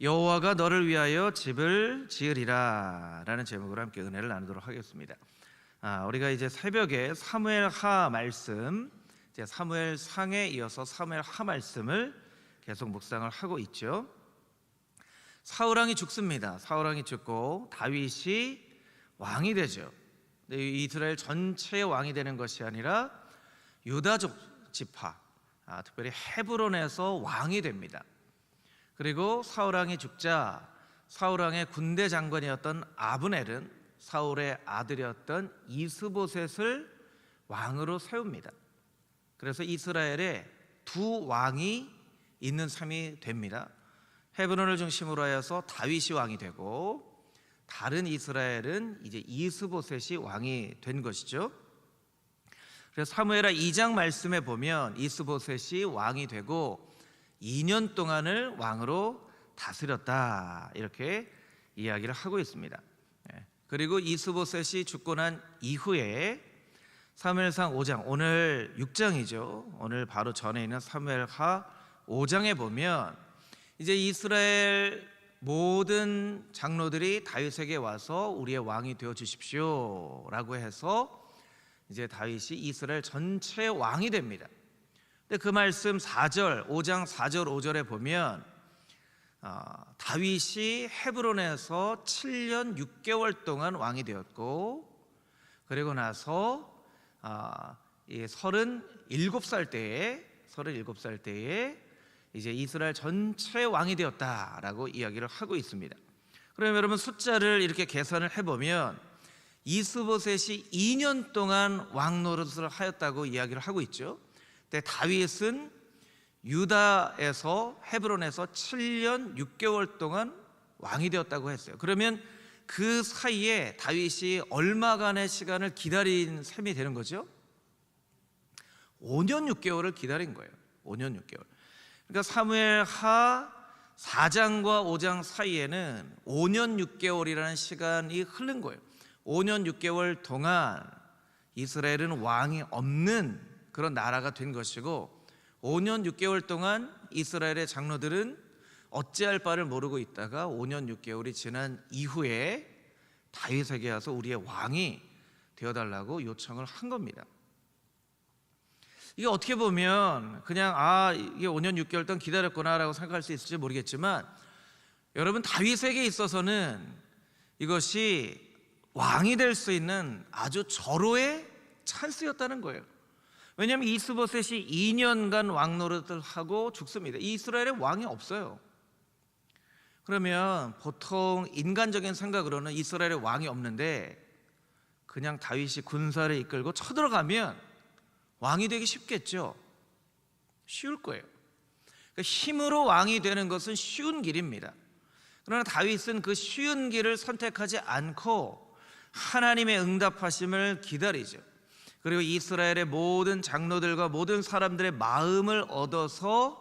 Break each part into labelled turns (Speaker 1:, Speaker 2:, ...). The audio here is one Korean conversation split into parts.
Speaker 1: 여호와가 너를 위하여 집을 지으리라 라는 제목으로 함께 은혜를 나누도록 하겠습니다. 우리가 이제 새벽에 사무엘하 말씀, 이제 사무엘상에 이어서 사무엘하 말씀을 계속 묵상을 하고 있죠. 사울왕이 죽습니다. 사울왕이 죽고 다윗이 왕이 되죠. 이스라엘 전체의 왕이 되는 것이 아니라 유다족 지파, 특별히 헤브론에서 왕이 됩니다. 그리고 사울왕이 죽자 사울왕의 군대 장관이었던 아브넬은 사울의 아들이었던 이스보셋을 왕으로 세웁니다. 그래서 이스라엘에 두 왕이 있는 삶이 됩니다. 헤브론을 중심으로 하여서 다윗이 왕이 되고, 다른 이스라엘은 이제 이스보셋이 왕이 된 것이죠. 그래서 사무엘하 2장 말씀에 보면 이스보셋이 왕이 되고 2년 동안을 왕으로 다스렸다, 이렇게 이야기를 하고 있습니다. 그리고 이스보셋이 죽고 난 이후에 사무엘상 5장, 오늘 6장이죠. 오늘 바로 전에 있는 사무엘하 5장에 보면 이제 이스라엘 모든 장로들이 다윗에게 와서 우리의 왕이 되어 주십시오 라고 해서 이제 다윗이 이스라엘 전체 왕이 됩니다. 근데 그 말씀 4절, 5장 4절 5절에 보면 다윗이 헤브론에서 7년 6개월 동안 왕이 되었고, 그리고 나서 37살 때에 이제 이스라엘 전체 왕이 되었다라고 이야기를 하고 있습니다. 그럼 여러분 숫자를 이렇게 계산을 해보면 이스보셋이 2년 동안 왕 노릇을 하였다고 이야기를 하고 있죠. 근데 다윗은 유다에서 헤브론에서 7년 6개월 동안 왕이 되었다고 했어요. 그러면 그 사이에 다윗이 얼마간의 시간을 기다린 셈이 되는 거죠? 5년 6개월을 기다린 거예요. 5년 6개월. 그러니까 사무엘하 4장과 5장 사이에는 5년 6개월이라는 시간이 흐른 거예요. 5년 6개월 동안 이스라엘은 왕이 없는 그런 나라가 된 것이고, 5년 6개월 동안 이스라엘의 장로들은 어찌할 바를 모르고 있다가 5년 6개월이 지난 이후에 다윗에게 와서 우리의 왕이 되어달라고 요청을 한 겁니다. 이게 어떻게 보면 그냥 이게 5년 6개월 동안 기다렸구나 라고 생각할 수 있을지 모르겠지만, 여러분 다윗에게 있어서는 이것이 왕이 될 수 있는 아주 절호의 찬스였다는 거예요. 왜냐하면 이스보셋이 2년간 왕 노릇을 하고 죽습니다. 이스라엘에 왕이 없어요. 그러면 보통 인간적인 생각으로는 이스라엘에 왕이 없는데 그냥 다윗이 군사를 이끌고 쳐들어가면 왕이 되기 쉽겠죠. 쉬울 거예요. 그러니까 힘으로 왕이 되는 것은 쉬운 길입니다. 그러나 다윗은 그 쉬운 길을 선택하지 않고 하나님의 응답하심을 기다리죠. 그리고 이스라엘의 모든 장로들과 모든 사람들의 마음을 얻어서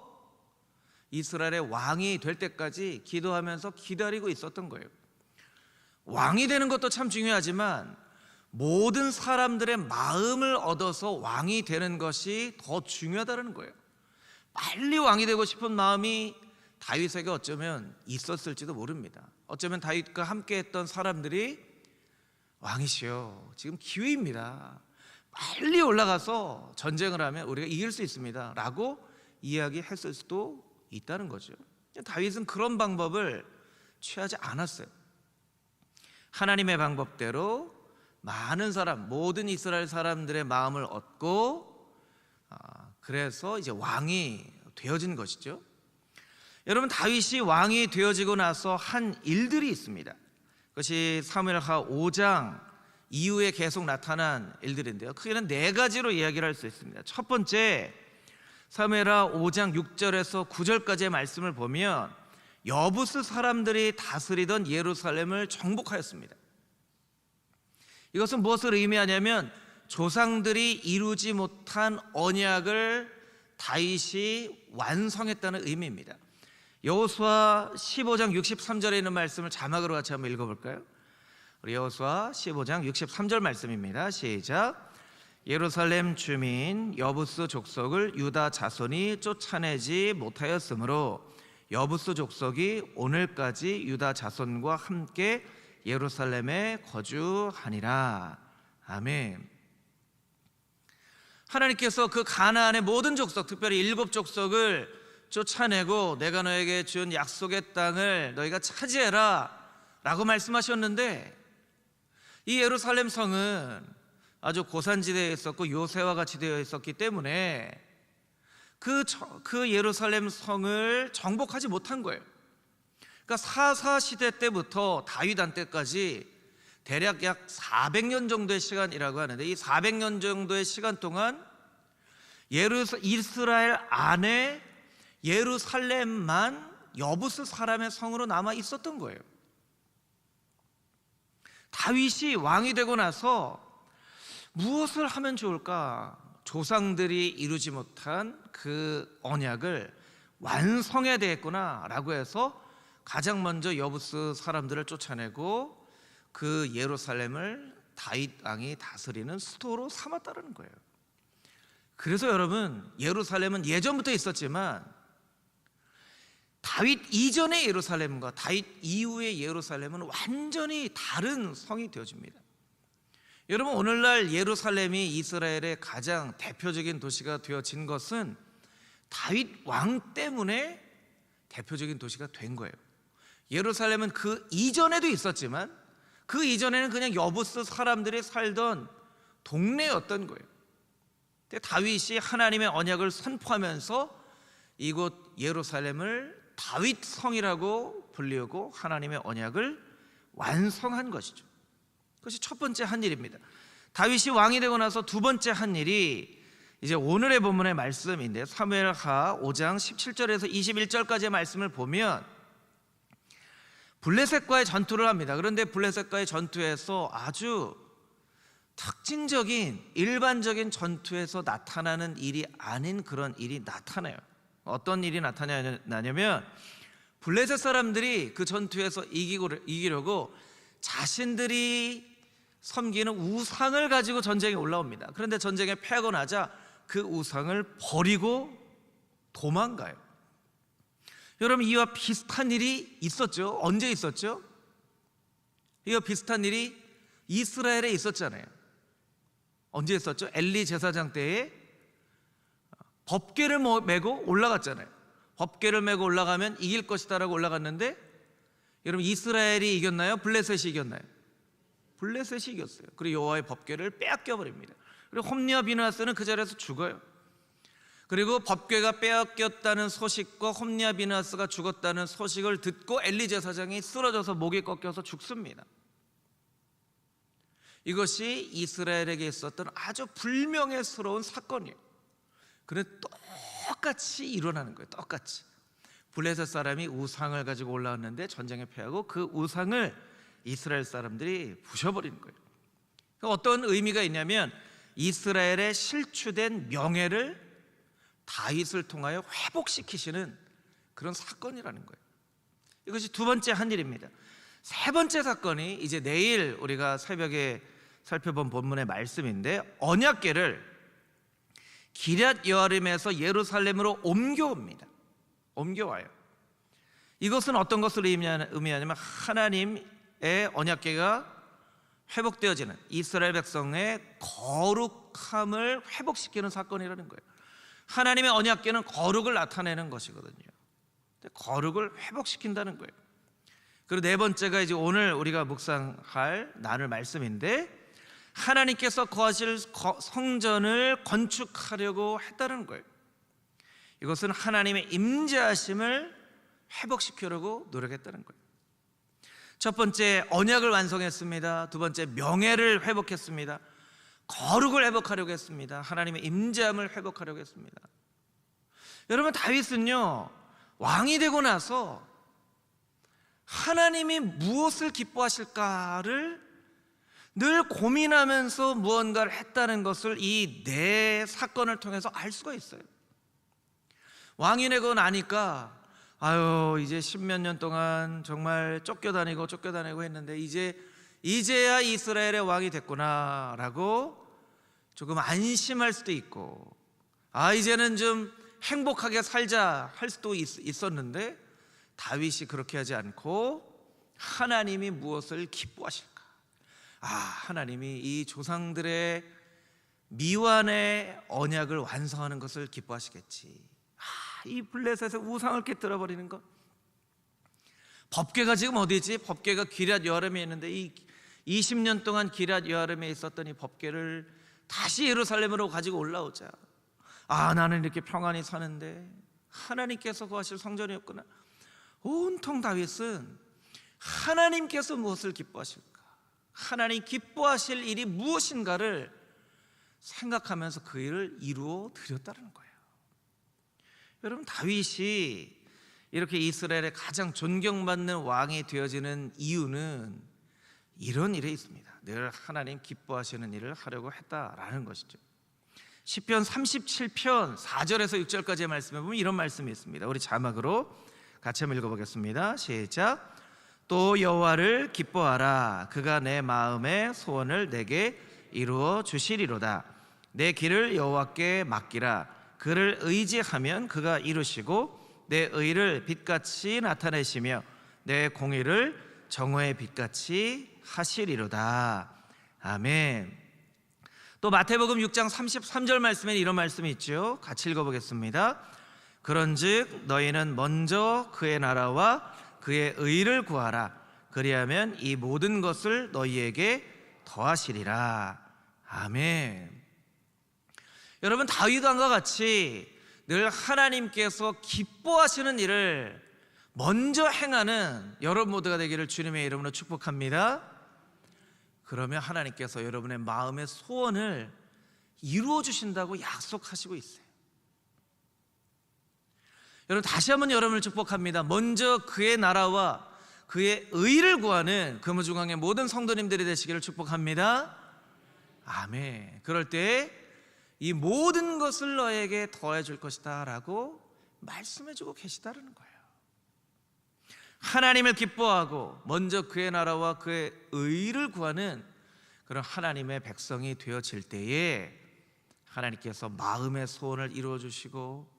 Speaker 1: 이스라엘의 왕이 될 때까지 기도하면서 기다리고 있었던 거예요. 왕이 되는 것도 참 중요하지만 모든 사람들의 마음을 얻어서 왕이 되는 것이 더 중요하다는 거예요. 빨리 왕이 되고 싶은 마음이 다윗에게 어쩌면 있었을지도 모릅니다. 어쩌면 다윗과 함께 했던 사람들이 왕이시여, 지금 기회입니다. 빨리 올라가서 전쟁을 하면 우리가 이길 수 있습니다 라고 이야기했을 수도 있다는 거죠. 다윗은 그런 방법을 취하지 않았어요. 하나님의 방법대로 많은 사람, 모든 이스라엘 사람들의 마음을 얻고 그래서 이제 왕이 되어진 것이죠. 여러분, 다윗이 왕이 되어지고 나서 한 일들이 있습니다. 그것이 사무엘하 5장 이후에 계속 나타난 일들인데요, 크게는 4가지로 이야기를 할 수 있습니다. 첫 번째, 사무엘하 5장 6절에서 9절까지의 말씀을 보면 여부스 사람들이 다스리던 예루살렘을 정복하였습니다. 이것은 무엇을 의미하냐면 조상들이 이루지 못한 언약을 다윗이 완성했다는 의미입니다. 여호수아 15장 63절에 있는 말씀을 자막으로 같이 한번 읽어볼까요? 우리 여호수아 15장 63절 말씀입니다. 시작. 예루살렘 주민 여부스 족속을 유다 자손이 쫓아내지 못하였으므로 여부스 족속이 오늘까지 유다 자손과 함께 예루살렘에 거주하니라. 아멘. 하나님께서 그 가나안의 모든 족속, 특별히 7 족속을 쫓아내고 내가 너에게 준 약속의 땅을 너희가 차지해라 라고 말씀하셨는데, 이 예루살렘 성은 아주 고산지대에 있었고 요새와 같이 되어 있었기 때문에 그 예루살렘 성을 정복하지 못한 거예요. 그러니까 사사시대 때부터 다윗 한 때까지 대략 약 400년 정도의 시간이라고 하는데, 이 400년 정도의 시간 동안 이스라엘 안에 예루살렘만 여부스 사람의 성으로 남아 있었던 거예요. 다윗이 왕이 되고 나서 무엇을 하면 좋을까? 조상들이 이루지 못한 그 언약을 완성해야 되겠구나 라고 해서 가장 먼저 여부스 사람들을 쫓아내고 그 예루살렘을 다윗 왕이 다스리는 수도로 삼았다는 거예요. 그래서 여러분, 예루살렘은 예전부터 있었지만 다윗 이전의 예루살렘과 다윗 이후의 예루살렘은 완전히 다른 성이 되어집니다. 여러분, 오늘날 예루살렘이 이스라엘의 가장 대표적인 도시가 되어진 것은 다윗 왕 때문에 대표적인 도시가 된 거예요. 예루살렘은 그 이전에도 있었지만 그 이전에는 그냥 여부스 사람들이 살던 동네였던 거예요. 근데 다윗이 하나님의 언약을 선포하면서 이곳 예루살렘을 다윗 성이라고 불리우고 하나님의 언약을 완성한 것이죠. 그것이 첫 번째 한 일입니다. 다윗이 왕이 되고 나서 두 번째 한 일이 이제 오늘의 본문의 말씀인데, 사무엘하 5장 17절에서 21절까지의 말씀을 보면 블레셋과의 전투를 합니다. 그런데 블레셋과의 전투에서 아주 특징적인 일반적인 전투에서 나타나는 일이 아닌 그런 일이 나타나요. 어떤 일이 나타나냐면, 블레셋 사람들이 그 전투에서 이기려고 자신들이 섬기는 우상을 가지고 전쟁에 올라옵니다. 그런데 전쟁에 패하고 나자 그 우상을 버리고 도망가요. 여러분, 이와 비슷한 일이 있었죠. 언제 있었죠? 이와 비슷한 일이 이스라엘에 있었잖아요. 언제 있었죠? 엘리 제사장 때에 법궤를 메고 올라갔잖아요. 법궤를 메고 올라가면 이길 것이다라고 올라갔는데, 여러분, 이스라엘이 이겼나요? 블레셋이 이겼나요? 블레셋이 이겼어요. 그리고 여호와의 법궤를 빼앗겨 버립니다. 그리고 홈리와 비느하스는 그 자리에서 죽어요. 그리고 법궤가 빼앗겼다는 소식과 홈리와 비느하스가 죽었다는 소식을 듣고 엘리 제사장이 쓰러져서 목이 꺾여서 죽습니다. 이것이 이스라엘에게 있었던 아주 불명예스러운 사건이에요. 그런데 똑같이 일어나는 거예요. 똑같이 블레셋 사람이 우상을 가지고 올라왔는데 전쟁에 패하고 그 우상을 이스라엘 사람들이 부셔버리는 거예요. 어떤 의미가 있냐면, 이스라엘의 실추된 명예를 다윗을 통하여 회복시키시는 그런 사건이라는 거예요. 이것이 두 번째 한 일입니다. 세 번째 사건이 이제 내일 우리가 새벽에 살펴본 본문의 말씀인데, 언약궤를 기럇 여아림에서 예루살렘으로 옮겨옵니다. 옮겨와요. 이것은 어떤 것을 의미하냐면, 하나님의 언약궤가 회복되어지는 이스라엘 백성의 거룩함을 회복시키는 사건이라는 거예요. 하나님의 언약궤는 거룩을 나타내는 것이거든요. 거룩을 회복시킨다는 거예요. 그리고 네 번째가 이제 오늘 우리가 묵상할 나눌 말씀인데, 하나님께서 거하실 성전을 건축하려고 했다는 거예요. 이것은 하나님의 임재하심을 회복시키려고 노력했다는 거예요. 첫 번째, 언약을 완성했습니다. 두 번째, 명예를 회복했습니다. 거룩을 회복하려고 했습니다. 하나님의 임재함을 회복하려고 했습니다. 여러분, 다윗은요, 왕이 되고 나서 하나님이 무엇을 기뻐하실까를 늘 고민하면서 무언가를 했다는 것을 이 네 사건을 통해서 알 수가 있어요. 왕이 되고 나니까 이제 10몇 년 동안 정말 쫓겨다니고 했는데 이제야 이스라엘의 왕이 됐구나 라고 조금 안심할 수도 있고, 이제는 좀 행복하게 살자 할 수도 있었는데, 다윗이 그렇게 하지 않고 하나님이 무엇을 기뻐하실까? 하나님이 이 조상들의 미완의 언약을 완성하는 것을 기뻐하시겠지. 이 블레셋의 우상을 깨뜨려 버리는 것. 법궤가 지금 어디지? 법궤가 기럇 여아림에 있는데 이 20년 동안 기럇 여아림에 있었던 이 법궤를 다시 예루살렘으로 가지고 올라오자. 나는 이렇게 평안히 사는데 하나님께서 거하실 성전이었구나. 온통 다윗은 하나님께서 무엇을 기뻐하실까? 하나님 기뻐하실 일이 무엇인가를 생각하면서 그 일을 이루어 드렸다는 거예요. 여러분, 다윗이 이렇게 이스라엘의 가장 존경받는 왕이 되어지는 이유는 이런 일에 있습니다. 늘 하나님 기뻐하시는 일을 하려고 했다라는 것이죠. 시편 37편 4절에서 6절까지의 말씀에 보면 이런 말씀이 있습니다. 우리 자막으로 같이 한번 읽어보겠습니다. 시작. 또 여호와를 기뻐하라. 그가 내 마음의 소원을 내게 이루어 주시리로다. 내 길을 여호와께 맡기라. 그를 의지하면 그가 이루시고 내 의를 빛같이 나타내시며 내 공의를 정오의 빛같이 하시리로다. 아멘. 또 마태복음 6장 33절 말씀에 이런 말씀이 있죠. 같이 읽어보겠습니다. 그런즉 너희는 먼저 그의 나라와 그의 의를 구하라. 그리하면 이 모든 것을 너희에게 더하시리라. 아멘. 여러분, 다윗 왕과 같이 늘 하나님께서 기뻐하시는 일을 먼저 행하는 여러분 모두가 되기를 주님의 이름으로 축복합니다. 그러면 하나님께서 여러분의 마음의 소원을 이루어 주신다고 약속하시고 있어요. 여러분, 다시 한번 여러분을 축복합니다. 먼저 그의 나라와 그의 의를 구하는 금우중앙의 모든 성도님들이 되시기를 축복합니다. 아멘. 그럴 때 이 모든 것을 너에게 더해 줄 것이다 라고 말씀해 주고 계시다는 거예요. 하나님을 기뻐하고 먼저 그의 나라와 그의 의를 구하는 그런 하나님의 백성이 되어질 때에 하나님께서 마음의 소원을 이루어 주시고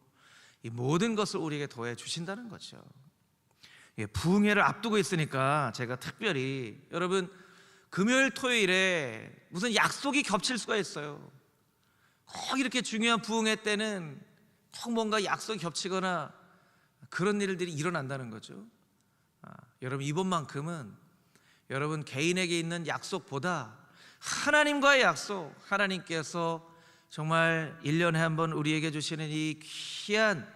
Speaker 1: 이 모든 것을 우리에게 더해 주신다는 거죠. 부흥회를 앞두고 있으니까 제가 특별히 여러분, 금요일 토요일에 무슨 약속이 겹칠 수가 있어요. 꼭 이렇게 중요한 부흥회 때는 꼭 뭔가 약속이 겹치거나 그런 일들이 일어난다는 거죠. 여러분, 이번만큼은 여러분 개인에게 있는 약속보다 하나님과의 약속, 하나님께서 정말 1년에 한 번 우리에게 주시는 이 귀한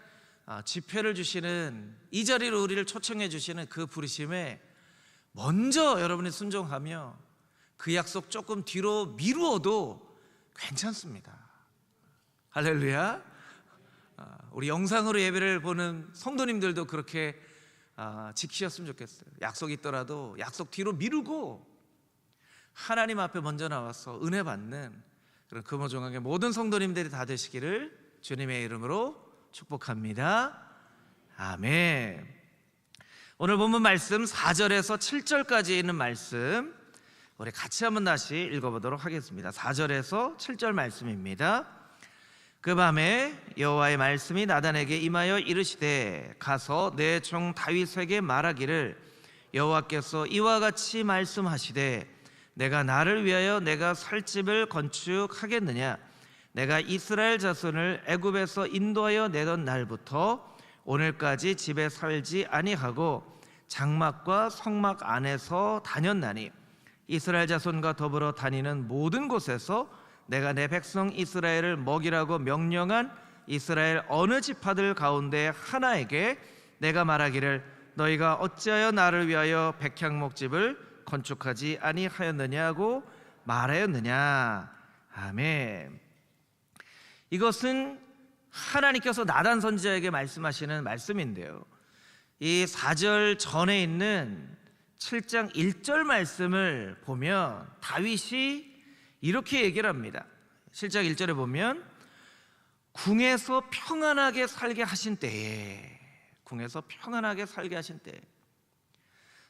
Speaker 1: 집회를 주시는 이 자리로 우리를 초청해 주시는 그 부르심에 먼저 여러분이 순종하며 그 약속 조금 뒤로 미루어도 괜찮습니다. 할렐루야. 우리 영상으로 예배를 보는 성도님들도 그렇게 지키셨으면 좋겠어요. 약속이 있더라도 약속 뒤로 미루고 하나님 앞에 먼저 나와서 은혜 받는 그런 금호종학의 모든 성도님들이 다 되시기를 주님의 이름으로 축복합니다. 아멘. 오늘 본문 말씀 4절에서 7절까지 있는 말씀 우리 같이 한번 다시 읽어보도록 하겠습니다. 4절에서 7절 말씀입니다. 그 밤에 여호와의 말씀이 나단에게 임하여 이르시되 가서 내 종 다윗에게 말하기를 여호와께서 이와 같이 말씀하시되 내가 나를 위하여 내가 살 집을 건축하겠느냐. 내가 이스라엘 자손을 애굽에서 인도하여 내던 날부터 오늘까지 집에 살지 아니하고 장막과 성막 안에서 다녔나니 이스라엘 자손과 더불어 다니는 모든 곳에서 내가 내 백성 이스라엘을 먹이라고 명령한 이스라엘 어느 지파들 가운데 하나에게 내가 말하기를 너희가 어찌하여 나를 위하여 백향목집을 건축하지 아니하였느냐고 말하였느냐. 아멘. 이것은 하나님께서 나단 선지자에게 말씀하시는 말씀인데요, 이 4절 전에 있는 7장 1절 말씀을 보면 다윗이 이렇게 얘기를 합니다. 7장 1절에 보면 궁에서 평안하게 살게 하신 때에, 궁에서 평안하게 살게 하신 때,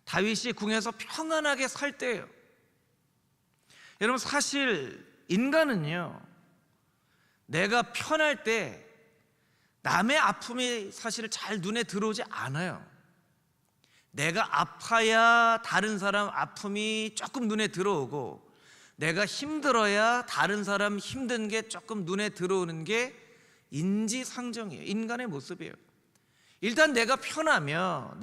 Speaker 1: 다윗이 궁에서 평안하게 살 때예요. 여러분, 사실 인간은요, 내가 편할 때 남의 아픔이 사실 잘 눈에 들어오지 않아요. 내가 아파야 다른 사람 아픔이 조금 눈에 들어오고, 내가 힘들어야 다른 사람 힘든 게 조금 눈에 들어오는 게 인지상정이에요. 인간의 모습이에요. 일단 내가 편하면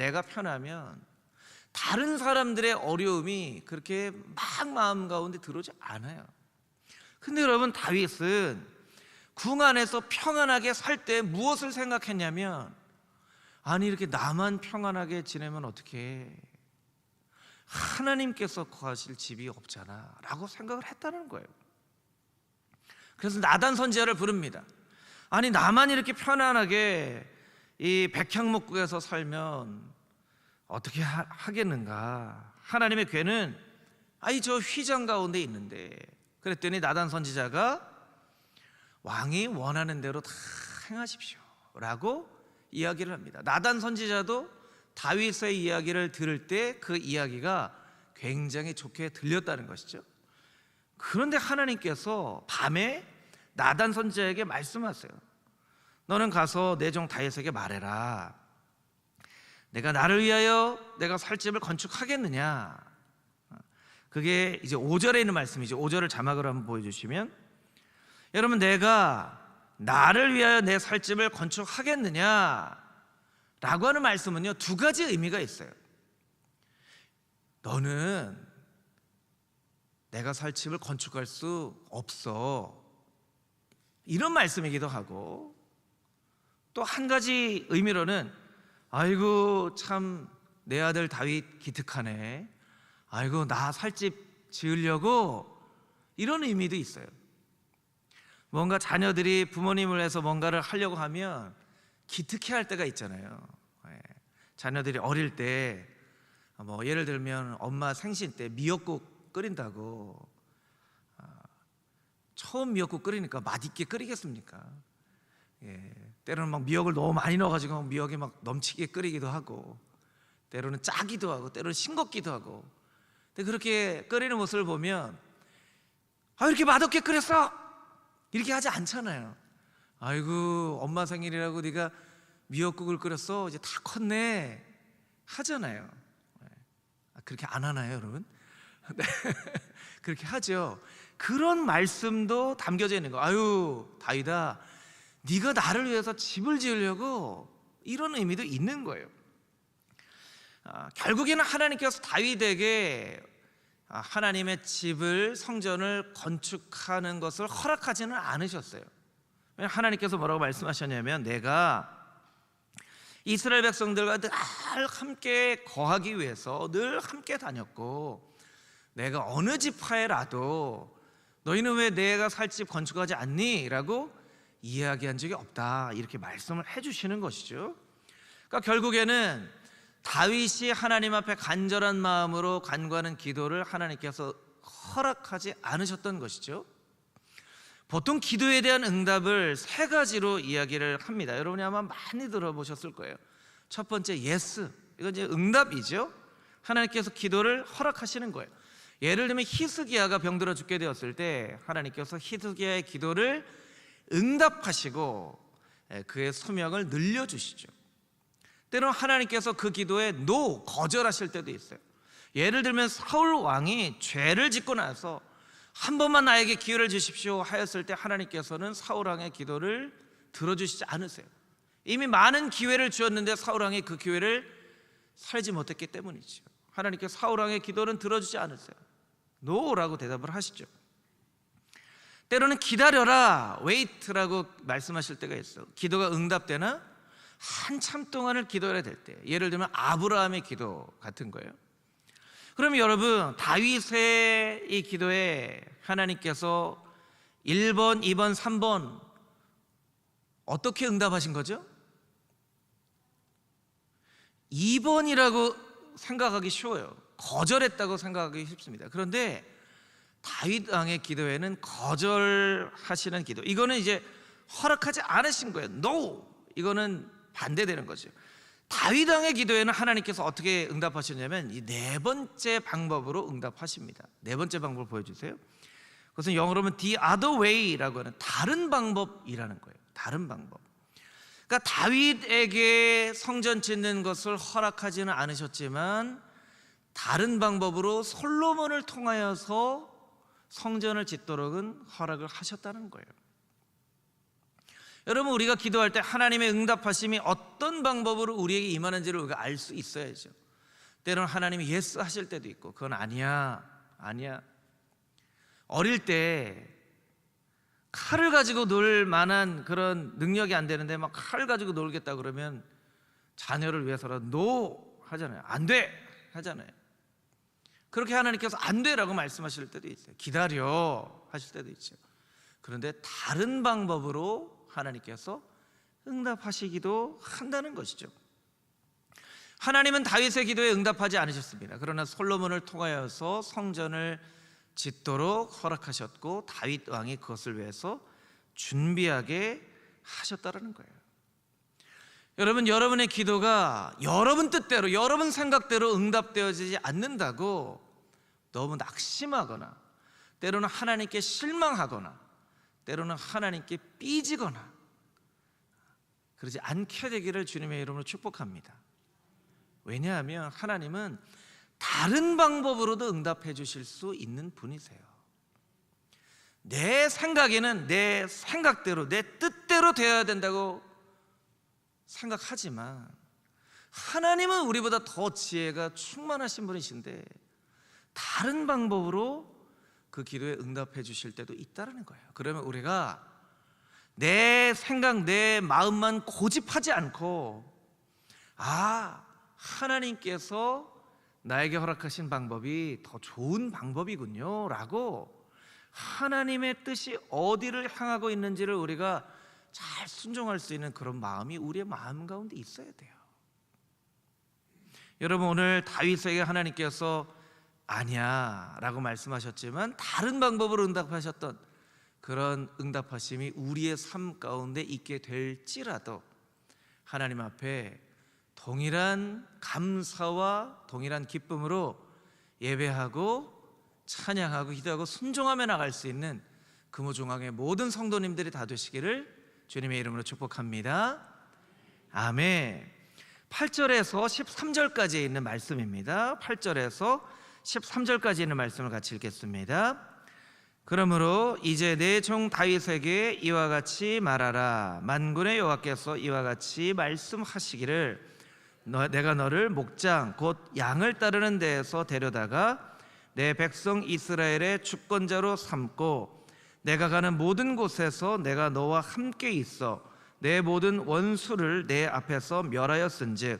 Speaker 1: 다른 사람들의 어려움이 그렇게 막 마음 가운데 들어오지 않아요. 근데 여러분, 다윗은 궁 안에서 평안하게 살 때 무엇을 생각했냐면, 아니 이렇게 나만 평안하게 지내면 어떡해, 하나님께서 거하실 집이 없잖아 라고 생각을 했다는 거예요. 그래서 나단 선지자를 부릅니다. 아니 나만 이렇게 편안하게 이 백향목국에서 살면 어떻게 하겠는가, 하나님의 괴는 아이 저 휘장 가운데 있는데. 그랬더니 나단 선지자가 왕이 원하는 대로 다 행하십시오 라고 이야기를 합니다. 나단 선지자도 다윗의 이야기를 들을 때 그 이야기가 굉장히 좋게 들렸다는 것이죠. 그런데 하나님께서 밤에 나단 선지자에게 말씀하세요. 너는 가서 내 종 다윗에게 말해라. 내가 나를 위하여 내가 살 집을 건축하겠느냐. 그게 이제 5절에 있는 말씀이죠. 5절을 자막으로 한번 보여주시면, 여러분, 내가 나를 위하여 내 살 집을 건축하겠느냐 라고 하는 말씀은요, 두 가지 의미가 있어요. 너는 내가 살 집을 건축할 수 없어, 이런 말씀이기도 하고, 또 한 가지 의미로는 아이고 참 내 아들 다윗 기특하네, 아이고 나 살 집 지으려고, 이런 의미도 있어요. 뭔가 자녀들이 부모님을 위해서 뭔가를 하려고 하면 기특해할 때가 있잖아요. 자녀들이 어릴 때 뭐 예를 들면 엄마 생신 때 미역국 끓인다고, 처음 미역국 끓이니까 맛있게 끓이겠습니까? 때로는 막 미역을 너무 많이 넣어가지고 미역이 막 넘치게 끓이기도 하고, 때로는 짜기도 하고, 때로는 싱겁기도 하고. 근데 그렇게 끓이는 모습을 보면 아 이렇게 맛없게 끓였어 이렇게 하지 않잖아요. 아이고 엄마 생일이라고 네가 미역국을 끓였어, 이제 다 컸네 하잖아요. 그렇게 안 하나요 여러분? 네. 그렇게 하죠. 그런 말씀도 담겨져 있는 거. 아유 다윗아, 네가 나를 위해서 집을 지으려고, 이런 의미도 있는 거예요. 결국에는 하나님께서 다윗에게 하나님의 집을, 성전을 건축하는 것을 허락하지는 않으셨어요. 하나님께서 뭐라고 말씀하셨냐면, 내가 이스라엘 백성들과 늘 함께 거하기 위해서 늘 함께 다녔고, 내가 어느 지파에라도 너희는 왜 내가 살 집 건축하지 않니? 라고 이야기한 적이 없다, 이렇게 말씀을 해주시는 것이죠. 그러니까 결국에는 다윗이 하나님 앞에 간절한 마음으로 간구하는 기도를 하나님께서 허락하지 않으셨던 것이죠. 보통 기도에 대한 응답을 세 가지로 이야기를 합니다. 여러분이 아마 많이 들어보셨을 거예요. 첫 번째 예스, 이건 이제 응답이죠. 하나님께서 기도를 허락하시는 거예요. 예를 들면 히스기야가 병들어 죽게 되었을 때 하나님께서 히스기야의 기도를 응답하시고 그의 수명을 늘려주시죠. 때로는 하나님께서 그 기도에 거절하실 때도 있어요. 예를 들면 사울 왕이 죄를 짓고 나서 한 번만 나에게 기회를 주십시오 하였을 때 하나님께서는 사울 왕의 기도를 들어주시지 않으세요. 이미 많은 기회를 주었는데 사울 왕이 그 기회를 살지 못했기 때문이죠. 하나님께서 사울 왕의 기도는 들어주지 않으세요. 노라고 대답을 하시죠. 때로는 기다려라, 웨이트라고 말씀하실 때가 있어요. 기도가 응답되나 한참 동안을 기도해야 될 때, 예를 들면 아브라함의 기도 같은 거예요. 그러면 여러분, 다윗의 이 기도에 하나님께서 1번, 2번, 3번 어떻게 응답하신 거죠? 2번이라고 생각하기 쉬워요. 거절했다고 생각하기 쉽습니다. 그런데 다윗 왕의 기도에는 거절하시는 기도, 이거는 이제 허락하지 않으신 거예요. No! 이거는 반대되는 거죠. 다윗 왕의 기도에는 하나님께서 어떻게 응답하셨냐면 이 네 번째 방법으로 응답하십니다. 네 번째 방법을 보여주세요. 그것은 영어로 하면 the other way라고 하는 다른 방법이라는 거예요. 다른 방법. 그러니까 그러니까 다윗에게 성전 짓는 것을 허락하지는 않으셨지만 다른 방법으로 솔로몬을 통하여서 성전을 짓도록은 허락을 하셨다는 거예요. 여러분, 우리가 기도할 때 하나님의 응답하심이 어떤 방법으로 우리에게 임하는지를 우리가 알 수 있어야죠. 때로는 하나님이 예스 하실 때도 있고, 그건 아니야. 어릴 때 칼을 가지고 놀 만한 그런 능력이 안 되는데 막 칼 가지고 놀겠다 그러면 자녀를 위해서라도 노 하잖아요. 안 돼 하잖아요. 그렇게 하나님께서 안 돼라고 말씀하실 때도 있어요. 기다려 하실 때도 있죠. 그런데 다른 방법으로 하나님께서 응답하시기도 한다는 것이죠. 하나님은 다윗의 기도에 응답하지 않으셨습니다. 그러나 솔로몬을 통하여서 성전을 짓도록 허락하셨고 다윗 왕이 그것을 위해서 준비하게 하셨다는 거예요. 여러분, 여러분의 기도가 여러분 뜻대로, 여러분 생각대로 응답되어지지 않는다고 너무 낙심하거나, 때로는 하나님께 실망하거나, 때로는 하나님께 삐지거나 그러지 않게 되기를 주님의 이름으로 축복합니다. 왜냐하면 하나님은 다른 방법으로도 응답해 주실 수 있는 분이세요. 내 생각에는 내 생각대로, 내 뜻대로 되어야 된다고 생각하지만 하나님은 우리보다 더 지혜가 충만하신 분이신데 다른 방법으로 그 기도에 응답해 주실 때도 있다는 거예요. 그러면 우리가 내 생각, 내 마음만 고집하지 않고, 하나님께서 나에게 허락하신 방법이 더 좋은 방법이군요 라고 하나님의 뜻이 어디를 향하고 있는지를 우리가 잘 순종할 수 있는 그런 마음이 우리의 마음 가운데 있어야 돼요. 여러분, 오늘 다윗에게 하나님께서 아니야 라고 말씀하셨지만 다른 방법으로 응답하셨던 그런 응답하심이 우리의 삶 가운데 있게 될지라도 하나님 앞에 동일한 감사와 동일한 기쁨으로 예배하고 찬양하고 기도하고 순종하며 나갈 수 있는 금호중앙의 모든 성도님들이 다 되시기를 주님의 이름으로 축복합니다. 아멘. 8절에서 13절까지 있는 말씀입니다. 8절에서 13절까지 있는 말씀을 같이 읽겠습니다. 그러므로 이제 내 종 다윗에게 이와 같이 말하라. 만군의 여호와께서 이와 같이 말씀하시기를 내가 너를 목장 곧 양을 따르는 데에서 데려다가 내 백성 이스라엘의 주권자로 삼고 내가 가는 모든 곳에서 내가 너와 함께 있어 내 모든 원수를 내 앞에서 멸하였은즉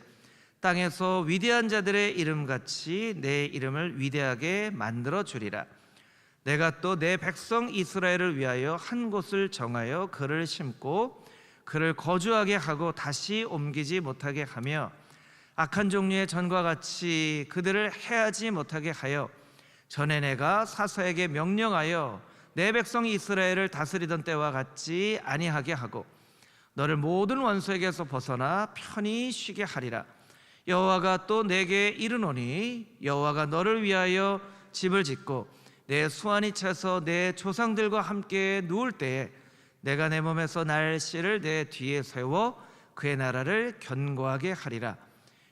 Speaker 1: 땅에서 위대한 자들의 이름같이 내 이름을 위대하게 만들어 주리라. 내가 또 내 백성 이스라엘을 위하여 한 곳을 정하여 그를 심고 그를 거주하게 하고 다시 옮기지 못하게 하며 악한 종류의 전과 같이 그들을 해하지 못하게 하여 전에 내가 사사에게 명령하여 내 백성 이스라엘을 다스리던 때와 같이 아니하게 하고 너를 모든 원수에게서 벗어나 편히 쉬게 하리라. 여호와가 또 내게 이르노니 여호와가 너를 위하여 집을 짓고 내 수완이 차서 내 조상들과 함께 누울 때에 내가 내 몸에서 날씨를 내 뒤에 세워 그의 나라를 견고하게 하리라.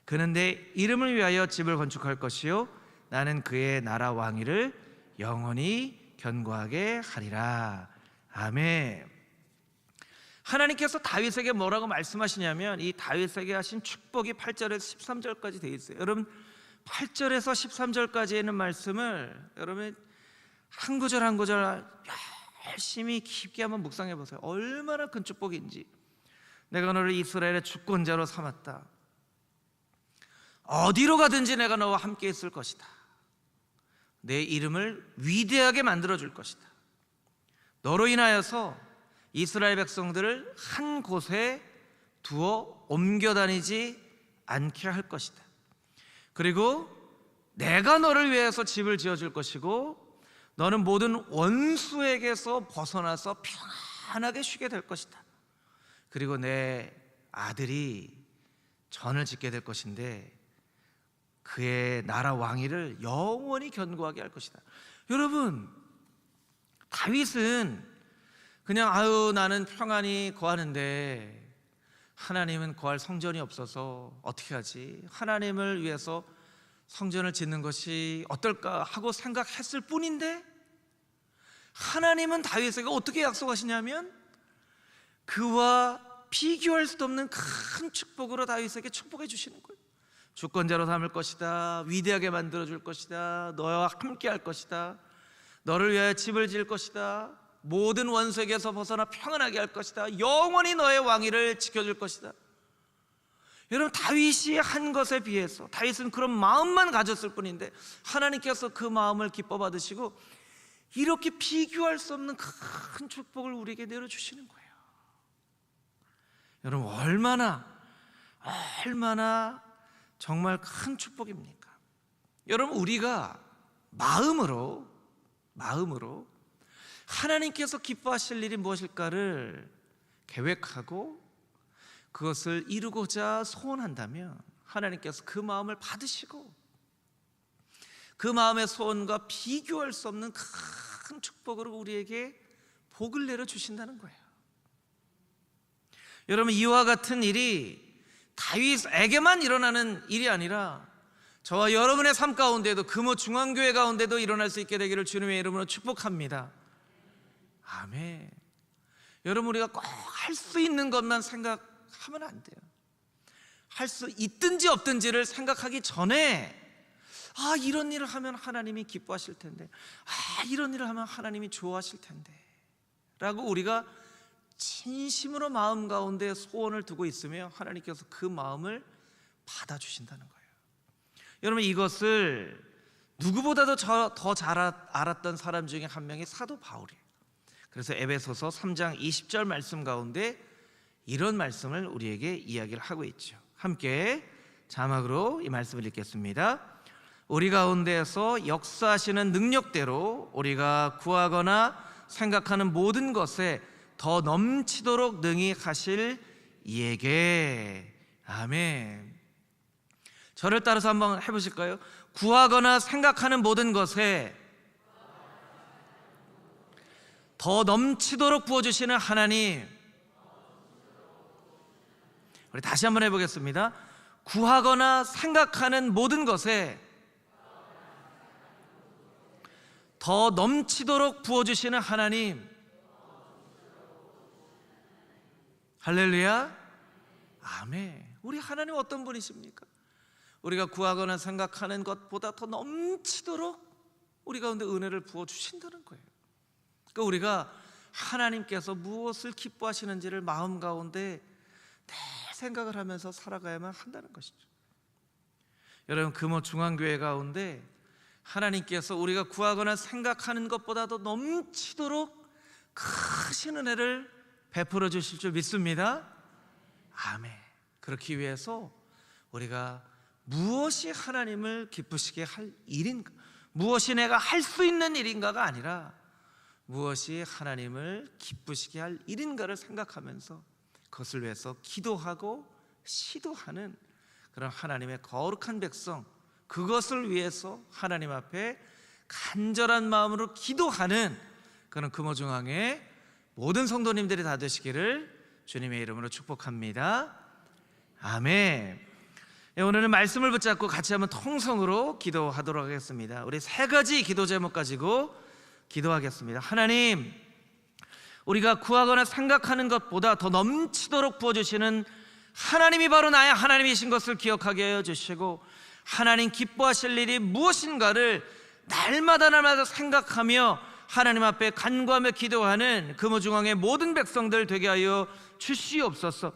Speaker 1: 그는 내 이름을 위하여 집을 건축할 것이요 나는 그의 나라 왕위를 영원히 견고하게 하리라. 아멘. 하나님께서 다윗에게 뭐라고 말씀하시냐면 이 다윗에게 하신 축복이 8절에서 13절까지 되어 있어요. 여러분, 8절에서 13절까지 있는 말씀을 여러분 한 구절 한 구절 열심히 깊게 한번 묵상해 보세요. 얼마나 큰 축복인지. 내가 너를 이스라엘의 주권자로 삼았다. 어디로 가든지 내가 너와 함께 있을 것이다. 내 이름을 위대하게 만들어 줄 것이다. 너로 인하여서 이스라엘 백성들을 한 곳에 두어 옮겨 다니지 않게 할 것이다. 그리고 내가 너를 위해서 집을 지어줄 것이고 너는 모든 원수에게서 벗어나서 편안하게 쉬게 될 것이다. 그리고 내 아들이 전을 짓게 될 것인데 그의 나라 왕위를 영원히 견고하게 할 것이다. 여러분, 다윗은 그냥 나는 평안히 거하는데 하나님은 거할 성전이 없어서 어떻게 하지? 하나님을 위해서 성전을 짓는 것이 어떨까 하고 생각했을 뿐인데, 하나님은 다윗에게 어떻게 약속하시냐면 그와 비교할 수도 없는 큰 축복으로 다윗에게 축복해 주시는 거예요. 주권자로 삼을 것이다, 위대하게 만들어 줄 것이다, 너와 함께 할 것이다, 너를 위하여 집을 지을 것이다, 모든 원수에게서 벗어나 평안하게 할 것이다, 영원히 너의 왕위를 지켜줄 것이다. 여러분, 다윗이 한 것에 비해서 다윗은 그런 마음만 가졌을 뿐인데 하나님께서 그 마음을 기뻐 받으시고 이렇게 비교할 수 없는 큰 축복을 우리에게 내려주시는 거예요. 여러분, 얼마나 정말 큰 축복입니까? 여러분, 우리가 마음으로 하나님께서 기뻐하실 일이 무엇일까를 계획하고 그것을 이루고자 소원한다면 하나님께서 그 마음을 받으시고 그 마음의 소원과 비교할 수 없는 큰 축복으로 우리에게 복을 내려주신다는 거예요. 여러분, 이와 같은 일이 다윗에게만 일어나는 일이 아니라 저와 여러분의 삶 가운데도, 금호 중앙교회 가운데도 일어날 수 있게 되기를 주님의 이름으로 축복합니다. 아멘. 여러분, 우리가 꼭 할 수 있는 것만 생각하면 안 돼요. 할 수 있든지 없든지를 생각하기 전에 이런 일을 하면 하나님이 기뻐하실 텐데, 이런 일을 하면 하나님이 좋아하실 텐데 라고 우리가 진심으로 마음 가운데 소원을 두고 있으면 하나님께서 그 마음을 받아주신다는 거예요. 여러분, 이것을 누구보다도 더 잘 알았던 사람 중에 한 명이 사도 바울이에요. 그래서 에베소서 3장 20절 말씀 가운데 이런 말씀을 우리에게 이야기를 하고 있죠. 함께 자막으로 이 말씀을 읽겠습니다. 우리 가운데에서 역사하시는 능력대로 우리가 구하거나 생각하는 모든 것에 더 넘치도록 능히 하실 이에게. 아멘. 저를 따라서 한번 해보실까요? 구하거나 생각하는 모든 것에 더 넘치도록 부어주시는 하나님. 우리 다시 한번 해보겠습니다. 구하거나 생각하는 모든 것에 더 넘치도록 부어주시는 하나님. 할렐루야. 아멘. 우리 하나님 어떤 분이십니까? 우리가 구하거나 생각하는 것보다 더 넘치도록 우리 가운데 은혜를 부어주신다는 거예요. 그러니까 우리가 하나님께서 무엇을 기뻐하시는지를 마음 가운데 늘 생각을 하면서 살아가야만 한다는 것이죠. 여러분, 금호 중앙교회 가운데 하나님께서 우리가 구하거나 생각하는 것보다 더 넘치도록 크신 은혜를 베풀어 주실 줄 믿습니다. 아멘. 그렇기 위해서 우리가 무엇이 하나님을 기쁘시게 할 일인가, 무엇이 내가 할 수 있는 일인가가 아니라 무엇이 하나님을 기쁘시게 할 일인가를 생각하면서 그것을 위해서 기도하고 시도하는 그런 하나님의 거룩한 백성, 그것을 위해서 하나님 앞에 간절한 마음으로 기도하는 그런 금호중앙의 모든 성도님들이 다 되시기를 주님의 이름으로 축복합니다. 아멘. 오늘은 말씀을 붙잡고 같이 한번 통성으로 기도하도록 하겠습니다. 우리 세 가지 기도 제목 가지고 기도하겠습니다. 하나님, 우리가 구하거나 생각하는 것보다 더 넘치도록 부어주시는 하나님이 바로 나의 하나님이신 것을 기억하게 하여 주시고, 하나님 기뻐하실 일이 무엇인가를 날마다 생각하며 하나님 앞에 간구하며 기도하는 금호중앙의 모든 백성들 되게 하여 주시옵소서.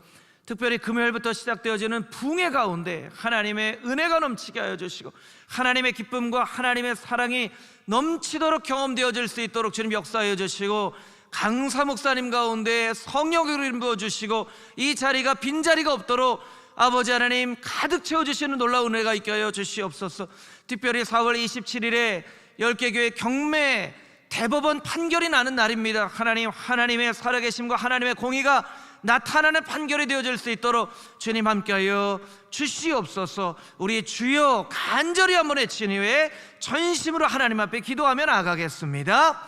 Speaker 1: 특별히 금요일부터 시작되어지는 붕괴 가운데 하나님의 은혜가 넘치게 하여 주시고 하나님의 기쁨과 하나님의 사랑이 넘치도록 경험되어질 수 있도록 주님 역사하여 주시고, 강사 목사님 가운데 성령으로 인부어 주시고 이 자리가 빈자리가 없도록 아버지 하나님 가득 채워주시는 놀라운 은혜가 있게 하여 주시옵소서. 특별히 4월 27일에 10개 교회 경매 대법원 판결이 나는 날입니다. 하나님, 하나님의 살아계심과 하나님의 공의가 나타나는 판결이 되어질 수 있도록 주님 함께하여 주시옵소서. 우리 주여 간절히 한번 외친 후에 전심으로 하나님 앞에 기도하며 나가겠습니다.